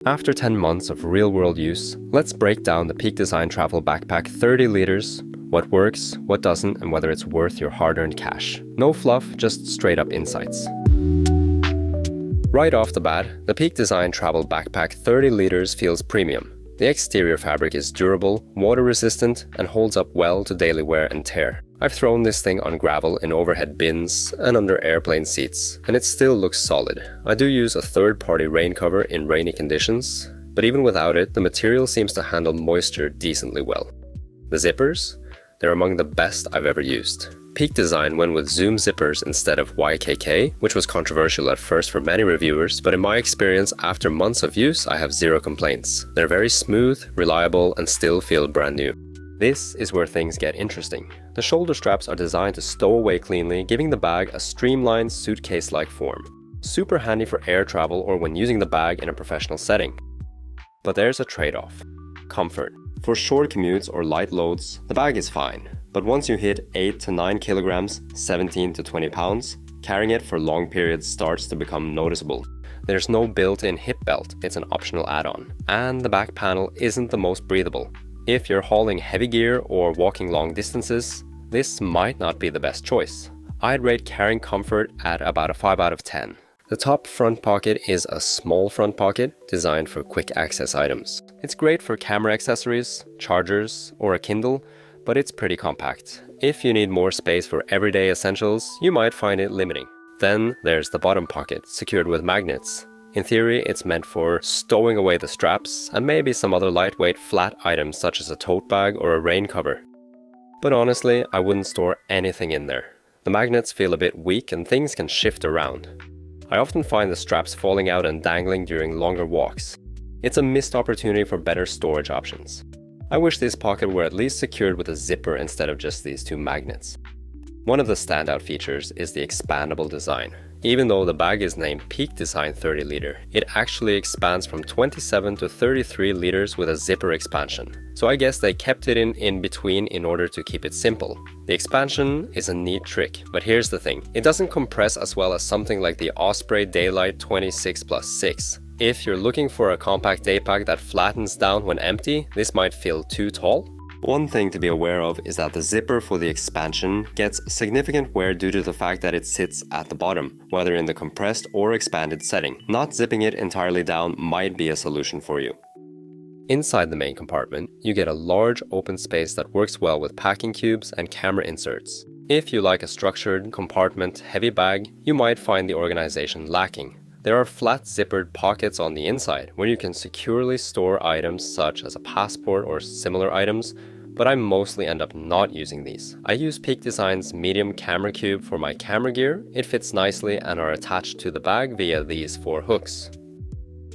After 10 months of real-world use, let's break down the Peak Design Travel Backpack 30 liters, what works, what doesn't, and whether it's worth your hard-earned cash. No fluff, just straight-up insights. Right off the bat, the Peak Design Travel Backpack 30 liters feels premium. The exterior fabric is durable, water-resistant, and holds up well to daily wear and tear. I've thrown this thing on gravel in overhead bins and under airplane seats, and it still looks solid. I do use a third-party rain cover in rainy conditions, but even without it, the material seems to handle moisture decently well. The zippers? They're among the best I've ever used. Peak Design went with zoom zippers instead of YKK, which was controversial at first for many reviewers, but in my experience, after months of use, I have zero complaints. They're very smooth, reliable, and still feel brand new. This is where things get interesting. The shoulder straps are designed to stow away cleanly, giving the bag a streamlined suitcase-like form. Super handy for air travel or when using the bag in a professional setting. But there's a trade-off. Comfort. For short commutes or light loads, the bag is fine. But once you hit 8 to 9 kilograms, 17 to 20 pounds, carrying it for long periods starts to become noticeable. There's no built-in hip belt, it's an optional add-on. And the back panel isn't the most breathable. If you're hauling heavy gear or walking long distances, this might not be the best choice. I'd rate carrying comfort at about a 5 out of 10. The top front pocket is a small front pocket designed for quick access items. It's great for camera accessories, chargers, or a Kindle, but it's pretty compact. If you need more space for everyday essentials, you might find it limiting. Then there's the bottom pocket, secured with magnets. In theory, it's meant for stowing away the straps and maybe some other lightweight flat items such as a tote bag or a rain cover. But honestly, I wouldn't store anything in there. The magnets feel a bit weak and things can shift around. I often find the straps falling out and dangling during longer walks. It's a missed opportunity for better storage options. I wish this pocket were at least secured with a zipper instead of just these two magnets. One of the standout features is the expandable design. Even though the bag is named Peak Design 30 liter, it actually expands from 27 to 33 liters with a zipper expansion. So I guess they kept it in between in order to keep it simple. The expansion is a neat trick, but here's the thing. It doesn't compress as well as something like the Osprey Daylight 26+6. If you're looking for a compact day pack that flattens down when empty, this might feel too tall. One thing to be aware of is that the zipper for the expansion gets significant wear due to the fact that it sits at the bottom, whether in the compressed or expanded setting. Not zipping it entirely down might be a solution for you. Inside the main compartment, you get a large open space that works well with packing cubes and camera inserts. If you like a structured, compartment-heavy bag, you might find the organization lacking. There are flat zippered pockets on the inside where you can securely store items such as a passport or similar items, but I mostly end up not using these. I use Peak Design's medium camera cube for my camera gear. It fits nicely and are attached to the bag via these 4 hooks.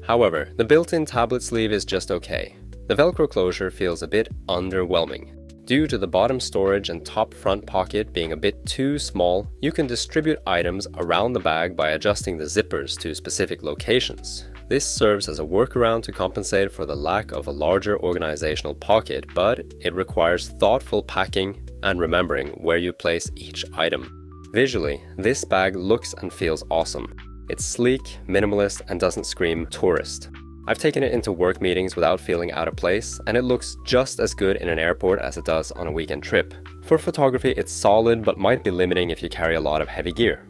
However, the built-in tablet sleeve is just okay. The Velcro closure feels a bit underwhelming. Due to the bottom storage and top front pocket being a bit too small, you can distribute items around the bag by adjusting the zippers to specific locations. This serves as a workaround to compensate for the lack of a larger organizational pocket, but it requires thoughtful packing and remembering where you place each item. Visually, this bag looks and feels awesome. It's sleek, minimalist, and doesn't scream tourist. I've taken it into work meetings without feeling out of place, and it looks just as good in an airport as it does on a weekend trip. For photography, it's solid but might be limiting if you carry a lot of heavy gear.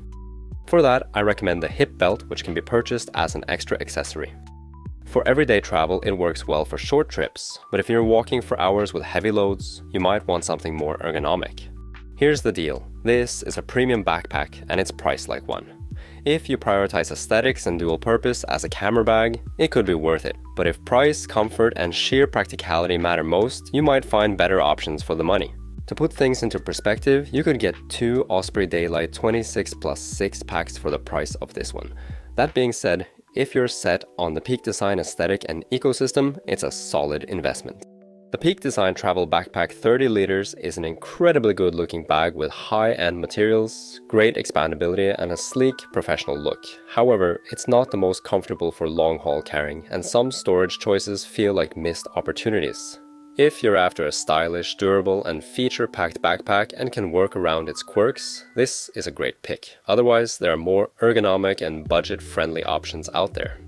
For that, I recommend the hip belt, which can be purchased as an extra accessory. For everyday travel, it works well for short trips, but if you're walking for hours with heavy loads, you might want something more ergonomic. Here's the deal. This is a premium backpack, and it's priced like one. If you prioritize aesthetics and dual purpose as a camera bag, it could be worth it. But if price, comfort, and sheer practicality matter most, you might find better options for the money. To put things into perspective, you could get 2 Osprey Daylight 26+6 packs for the price of this one. That being said, if you're set on the Peak Design aesthetic and ecosystem, it's a solid investment. The Peak Design Travel Backpack 30 liters is an incredibly good looking bag with high-end materials, great expandability, and a sleek, professional look. However, it's not the most comfortable for long-haul carrying, and some storage choices feel like missed opportunities. If you're after a stylish, durable, and feature-packed backpack and can work around its quirks, this is a great pick. Otherwise, there are more ergonomic and budget-friendly options out there.